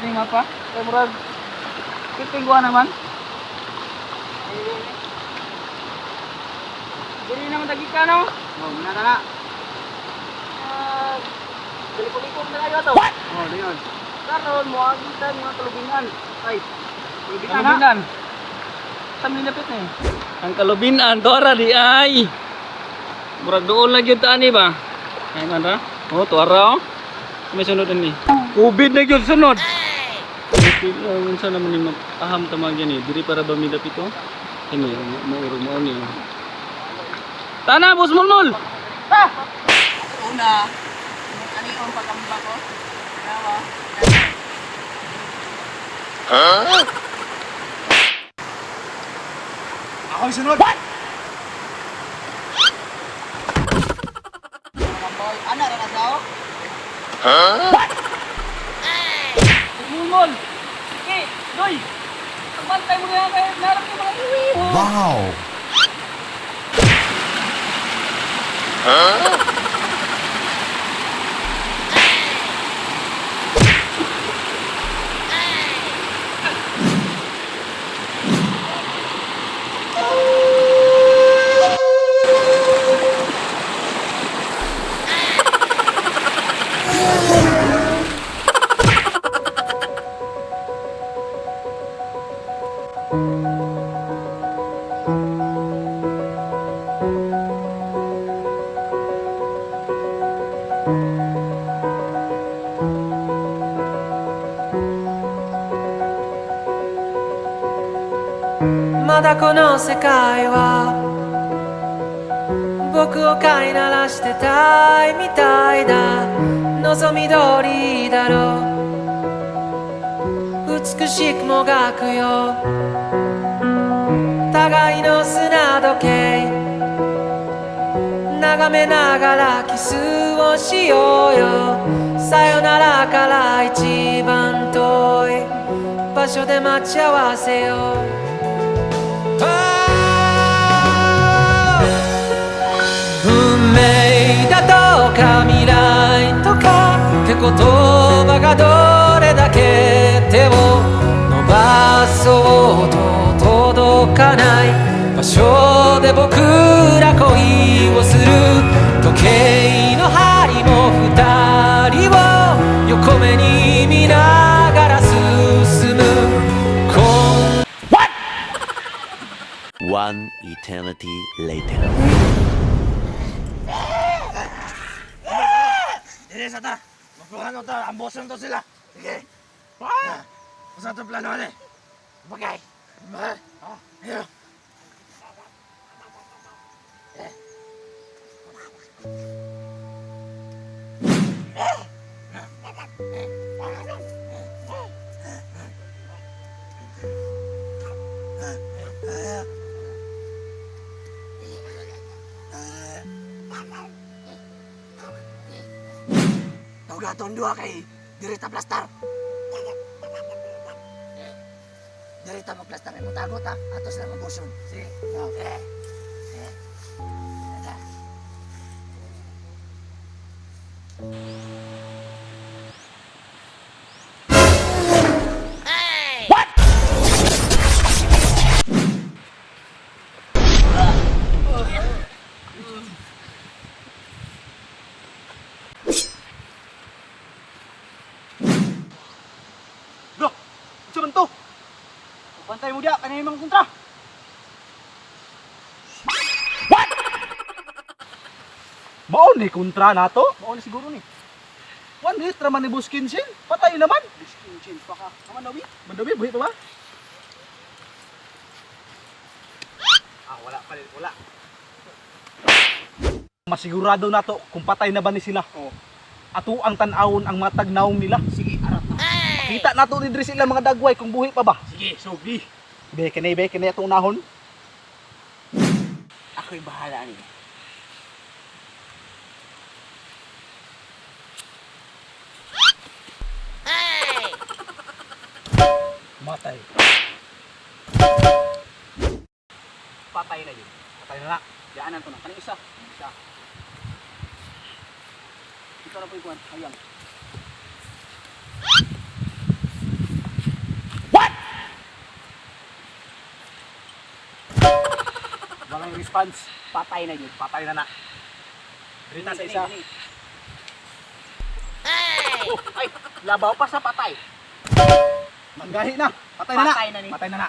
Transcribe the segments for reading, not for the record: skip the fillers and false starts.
ating mapa. Kaya murag titingguan naman. Dili naman tagi ka no? Oh, minata na. Dili-kulikon na kayo to. Oh, diyon. Karon mo agitan mga kalubinan. Ay. Kalubinan. Sam nilapit na eh. Ang kalubinan tora di ay. Murag doon lang yun tani ba? Ay man ra? Oh, tora oh. May sunod ni. Covid na yun sunod. Okay, unsa naman ni mag-aham tamag yan eh. Diri para ba milapit oh. Ini maurog mo ni. Tana bos mulmul. Ha. Una. Ani ang pagkamba ko. Yawa. Ha? Ako sunod. Boy, ana ra daw? Ha? Mulmul. Okay, doy. Pantay mo na kay narap ni mga iwi. Wow. Huh?まだこの世界は僕を飼いならしてたいみたいだ望み通りだろう美しくもがくよ互いの砂時計眺めながらキスをしようよさよならから一番遠い場所で待ち合わせよう運命だとか未来とかって言葉がどれだけ手を伸ばそうと届かない場所で僕ら恋をする時計の針も二人を横目に見ながら進むOne eternity later. Sige, Sata. Magpuhan mo to. Ambosan to sila. Sige. Masa to plano ano eh? Bagay. Ayun. Gaton dua kay dirita plastar. Dirita mo plastar mo tagot ha. Atos lang ang buson. Sige. Okay. Pantay mo dia, kanina yung mga kontra. What? Maon ni kontra nato? Mauna siguro ni. 1 hit raman ni Buskinsin. Patay naman. Buskinsin pa ka. Naman Dawi? Mandawi, buhi pa ba? Wala pa rin, wala. Masigurado nato kung patay na ba ni sila. Oo. Ato ang tanawon ang matag naong nila. Sige, arat na. Kita nato ni diri sila mga dagway kung buhi pa ba. Sige, sobi. Be kanay atong unahon. Ako'y bahala niya. Matay. Patay na yun. Patay na na. Diyaanan ko na. Kanang isa. Isa. Ito na po yung kuwan. Hayang. response. Patay na yun. Patay na na. Rita sa isa. Oh, ay, labaw pa sa patay. Manggahi na. Patay na na. Patay na ni. Patay na na.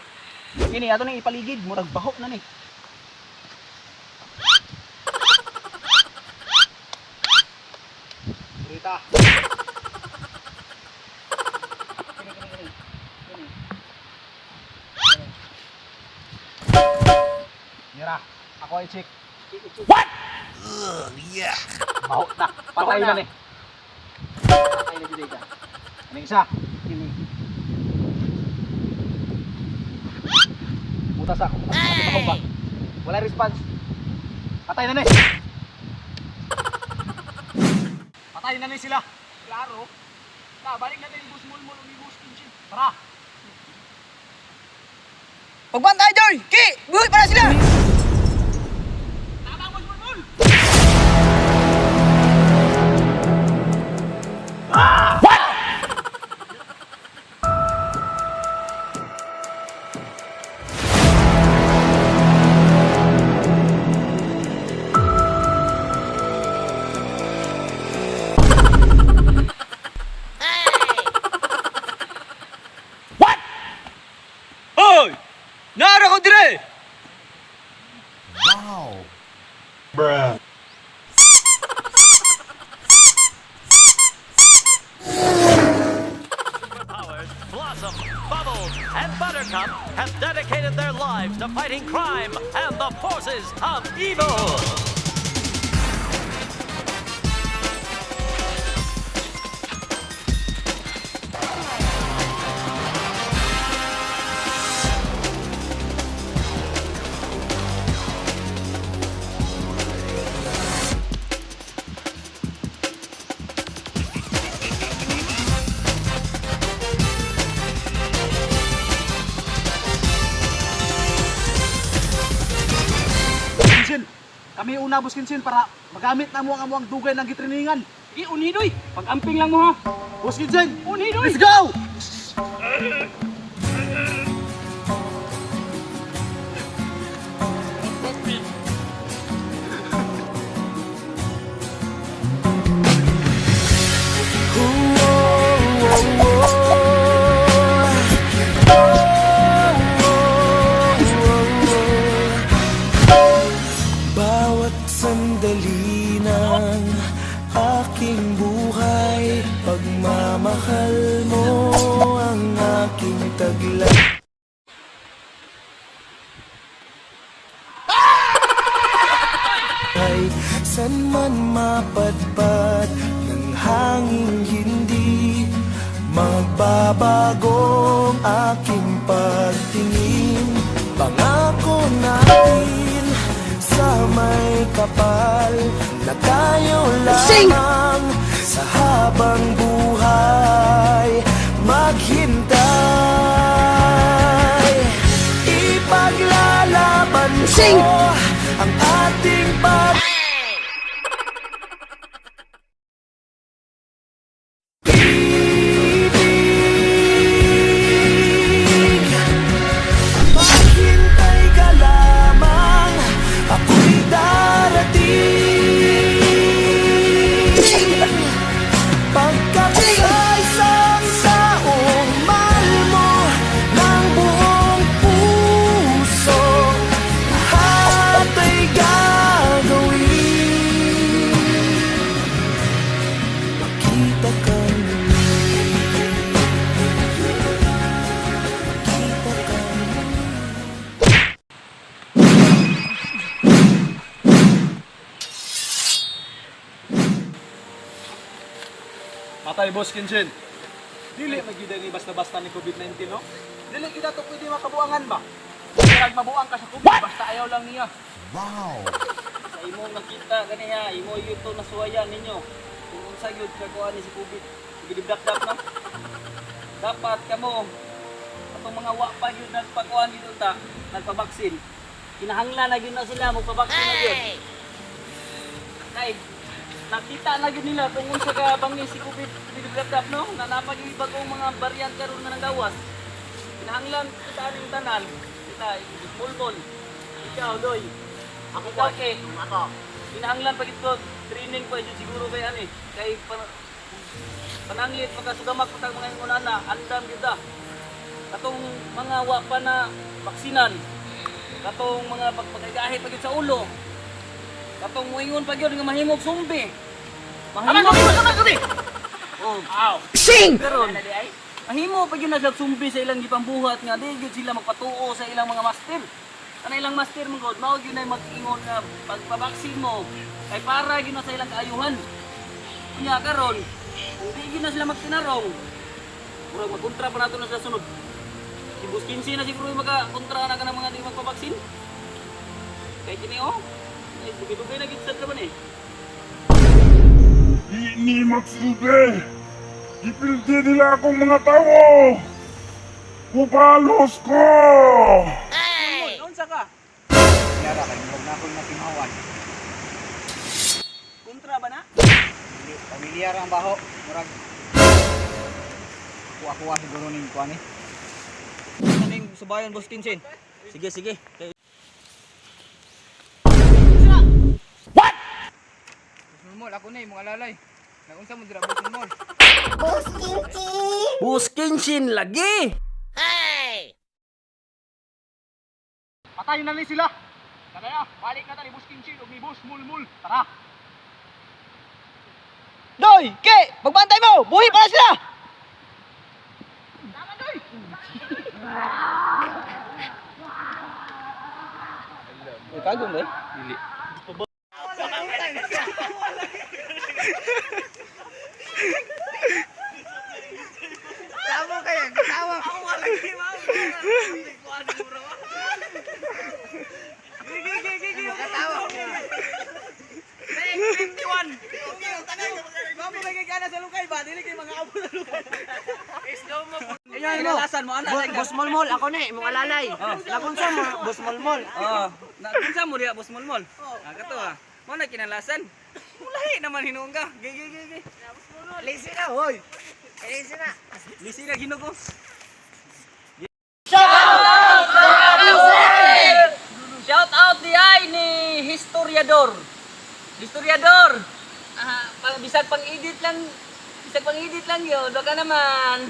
Kini ato nang ipaligid, murag baho na ni. Rita. Kini. Mira, ako ay check. What? Baho na. Patay Baho na na. ni. Patay na jud ka. Anong isa? Kini. Butas ako. Ako ba? Wala response. Patay na ni. Patay na ni sila. Klaro. Na balik natin yung bus mulmul umi bus kinchin. Tara. Pagbantay Joy! Ki! Buhay para sila! Tama bus mulmul! Hoy! Nara ko dire! Powers, Blossom, Bubbles, and Buttercup have dedicated their lives to fighting crime and the forces of evil. Kinsin. Kami una bus Kinsin para magamit na mo ang amuang dugay ng gitriningan. Ki, unidoy! Pag-amping lang mo ha! Bus Kinsin. Unidoy! Let's go! Bawat sandali ng aking buhay, pagmamahal mo ang aking taglay. San man mapadpad ng hangin, hindi magbabago ang aking pagtingin. Pangako natin sa may kapal na tayo lamang sa habang buhay maghintay. Ipaglalaban ko ang ating pag-ibig. Maghintay ka lamang, ako'y darating. Pagkat sa isang taong mahal mo ng buong puso, lahat ay gagawin. Makita ka muli. Makita ka muli. Matay Boss Kinsin. Dili magida ni basta-basta ni COVID-19, no? Dili kita to pwede makabuangan ba? Kaya mabuang ka sa kubig, basta ayaw lang niya. Sa imo nakita ganiya, imo yuto na suwayan ninyo. Kung unsa gyud kakuan ni si Kubit, gidibdak-dak na. Dapat kamo atong mga wa pa gyud nagpakuan gyud ta, nagpabaksin. Kinahanglan na gyud na sila magpabaksin na gyud. Kay nakita na gyud nila kung unsa ka bangis si Kubit, gidibdak-dak no, na napag bagong mga variant karon nga nagawas. Kinahanglan kita ning tanan, kita mulmol. Ikaw doy. Ako po okay. Ako. Kinahanglan pa dito training pa yun siguro kay ani. Kay pananglit pagkasugamak patag mga ingunana, andam gyud da. Katong mga wa pa na baksinan. Katong mga pagpagahi pa gyud sa ulo. Katong moingon pa gyud nga mahimog sumbi. Mahimog pa gyud. Oh, aw. Sing. Pero mahimo pa gyud na sumbi sa ilang gipambuhat nga di gyud sila magpatuo sa ilang mga master. Ana ilang master mo god, mao gyud na mag-ingon nga pagpabaksin mo kay para gyud na sa ilang kaayuhan. Unya karon, hindi gyud na sila magtinarong. Murag magkontra pa nato na sa sunod. Si Bus 15 na siguro maka-kontra na ka ng mga di magpabaksin. Kay kini oh, ay dugay na gyud sad ka man eh. Ini magsilbi! Ipildi nila akong mga tao! Kupalos ko! Unsa ka? Yara kay murag na akong nakimawan. Kontra ba na? Pamilyar ang baho, murag kuha-kuha siguro ning kuan eh. Ning subayon Bus 15. Sige sige. Kay Mol ako na mga lalay. Nagunsa mo dira bus mol. Bus 15 lagi. Patayin na ni sila. Kadaya, balik na ta ni bus 15 ug ni bus mulmul. Tara. Doy, ke, magbantay mo. Buhi para sila. Tama doy. Kagong eh. Dili. Tama kayo, tawa. Ako lagi mao. Gigi. Katawa. 51. Mamo lagi kana sa lukay ba? Dili kay mga abo sa lukay. Slow mo. Ayan mo. Kinalasan mo anak. Bus mulmul ako ni, mga lalay. Nagunsa mo bus mulmul. Oh, nagunsa mo diha Bus Mulmol. Ah, kato ah. Mo na kinalasan. Mulahi naman hinung ka. Gigi. Lisi na, hoy. Lisi na. Lisi na ginugo. Shout out di ay ni historiador. Historiador. Bisag pang-edit lang yun. Doon ka naman.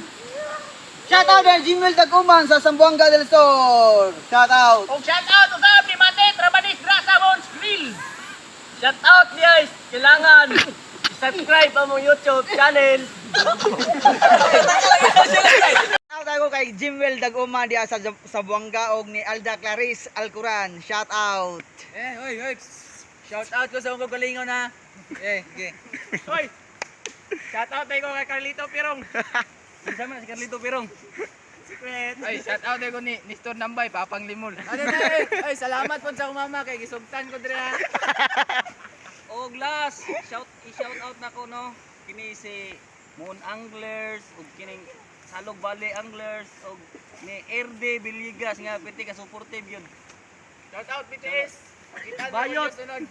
Shout out kay Jimel Taguman sa Zamboanga del Sur. Shout out. Oh, shout out usab ni Mate Trabanis Grasa Bones Grill. Shout out guys. Kailangan subscribe ang mong YouTube channel. Shout out ako kay Jimel Taguman diya sa Zamboanga og ni Alda Clarice Alcuran. Shout out. Hoy. Shout out ko sa mga kalingaw na. Okay. Hoy. Shout out ko kay Carlito Pirong. Sama si Carlito Pirong. Secret. Ay, shout out ko ni Nestor Nambay, Papang Limol. Ay, salamat po sa mama kay gisugtan ko dire. Og last, shout out na ko no. Kini si Moon Anglers ug kining Salog Valley Anglers ug ni Erde Villegas nga piti ka supportive yun. Shout out BTS. Kita Bayot. sunod.